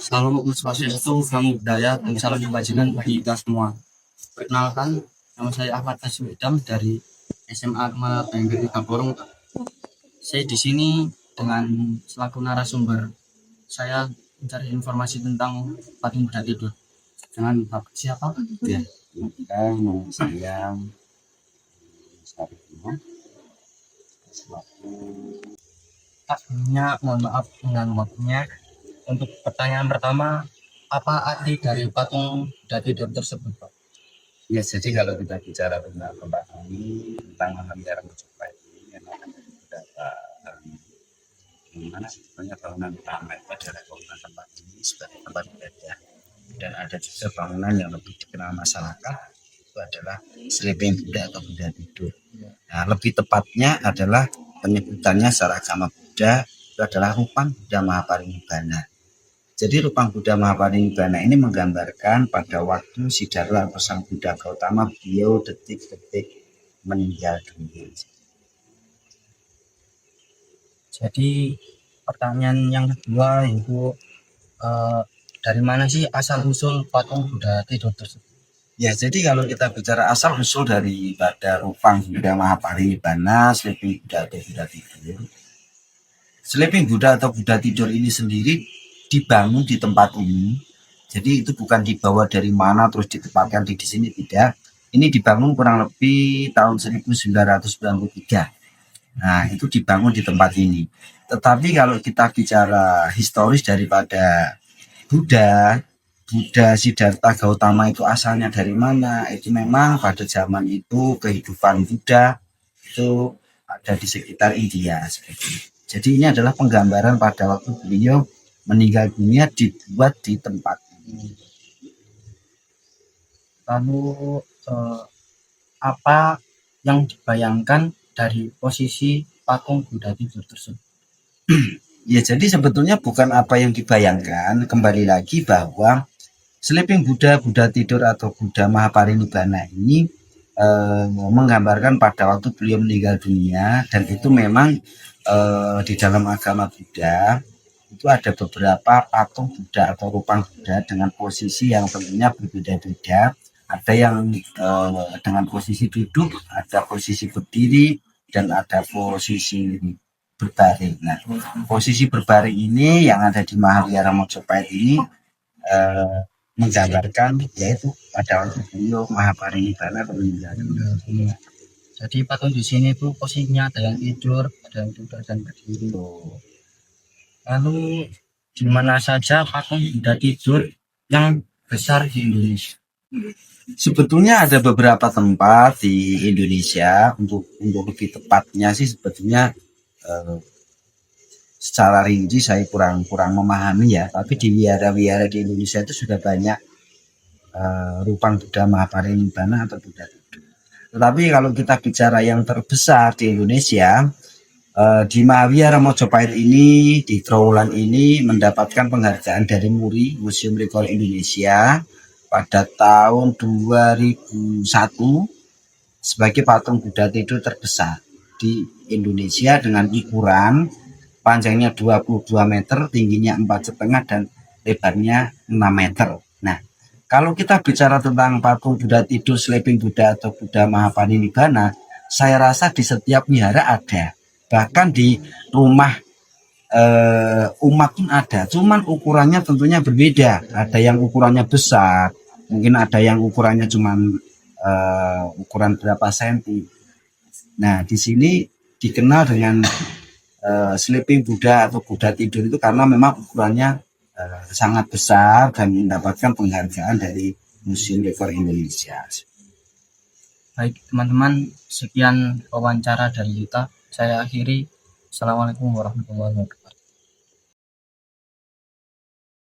Salam Swastiastu, salam budaya, dan salam kebajikan bagi kita semua. Perkenalkan, nama saya Ahmad Nasrudam dari SMA Kemala Bengkiri Kaporong. Saya di sini dengan selaku narasumber. Saya mencari informasi tentang patung Buddha tidur. Dengan Bapak siapa? Ya, nama saya Sarifno. Mohon maaf dengan waktunya. Untuk pertanyaan pertama, apa arti dari patung Buddha tidur tersebut, Pak? Ya, jadi kalau kita bicara tentang tempat ini, tentang Mahavira Mojopahit ini, memang ada beberapa hal yang mana sebetulnya bangunan utama itu adalah bangunan tempat ini sebagai tempat ibadah, dan ada juga bangunan yang lebih dikenal masyarakat itu adalah Sleeping Buddha atau Buddha tidur. Nah, lebih tepatnya adalah penyebutannya secara agama Buddha itu adalah Rupang Buddha Mahaparinibbana. Jadi Rupang Buddha Mahaparinibbana ini menggambarkan pada waktu Siddhartha atau Sang Buddha Gautama beliau detik-detik meninggal dunia. Jadi pertanyaan yang kedua itu dari mana sih asal usul patung Buddha tidur tersebut? Ya, jadi kalau kita bicara asal usul daripada Rupang Buddha Mahaparinibbana, Sleeping Buddha atau Buddha tidur. Sleeping Buddha atau Buddha tidur ini sendiri dibangun di tempat ini. Jadi itu bukan dibawa dari mana terus ditempatkan di sini, tidak. Ini dibangun kurang lebih tahun 1993. Nah, itu dibangun di tempat ini. Tetapi kalau kita bicara historis daripada Buddha Siddhartha Gautama itu asalnya dari mana? Itu memang pada zaman itu kehidupan Buddha itu ada di sekitar India. Jadi ini adalah penggambaran pada waktu beliau meninggal dunia dibuat di tempat ini. Lalu apa yang dibayangkan dari posisi patung Buddha tidur tersebut? Ya, jadi sebetulnya bukan apa yang dibayangkan, kembali lagi bahwa Sleeping Buddha, Buddha tidur atau Buddha Mahaparinibbana ini menggambarkan pada waktu beliau meninggal dunia, dan itu memang di dalam agama Buddha itu ada beberapa patung Buddha atau Rupang Buddha dengan posisi yang tentunya berbeda-beda. Ada yang dengan posisi duduk, ada posisi berdiri, dan ada posisi berbaring. Nah, posisi berbaring ini yang ada di Mahavira Mojopahit ini menggambarkan yaitu pada waktu beliau Mahaparinibbana meninggal dunia. Jadi patung di sini tuh posisinya ada yang tidur, ada yang duduk dan berdiri. Lalu di mana saja patung Buddha tidur yang besar di Indonesia? Sebetulnya ada beberapa tempat di Indonesia, untuk lebih tepatnya sih sebetulnya secara rinci saya kurang memahami ya, tapi di wihara-wihara di Indonesia itu sudah banyak Rupang Buddha Mahaparinibbana atau Buddha tidur. Tetapi kalau kita bicara yang terbesar di Indonesia, di Mahavira Mojopahit ini, di Trowulan ini mendapatkan penghargaan dari MURI, Museum Rekor Indonesia, pada tahun 2001 sebagai patung Buddha tidur terbesar di Indonesia dengan ukuran panjangnya 22 meter, tingginya 4,5 dan lebarnya 6 meter. Nah, kalau kita bicara tentang patung Buddha tidur, Sleeping Buddha atau Buddha Mahaparinibbana, saya rasa di setiap wihara ada. Bahkan di rumah umat pun ada. Cuman ukurannya tentunya berbeda. Ada yang ukurannya besar, mungkin ada yang ukurannya cuman ukuran berapa senti. Nah, di sini dikenal dengan Sleeping Buddha atau Buddha tidur itu karena memang ukurannya sangat besar dan mendapatkan penghargaan dari Museum Rekor Indonesia. Baik teman-teman, sekian wawancara dari kita. Saya akhiri. Assalamualaikum warahmatullahi wabarakatuh.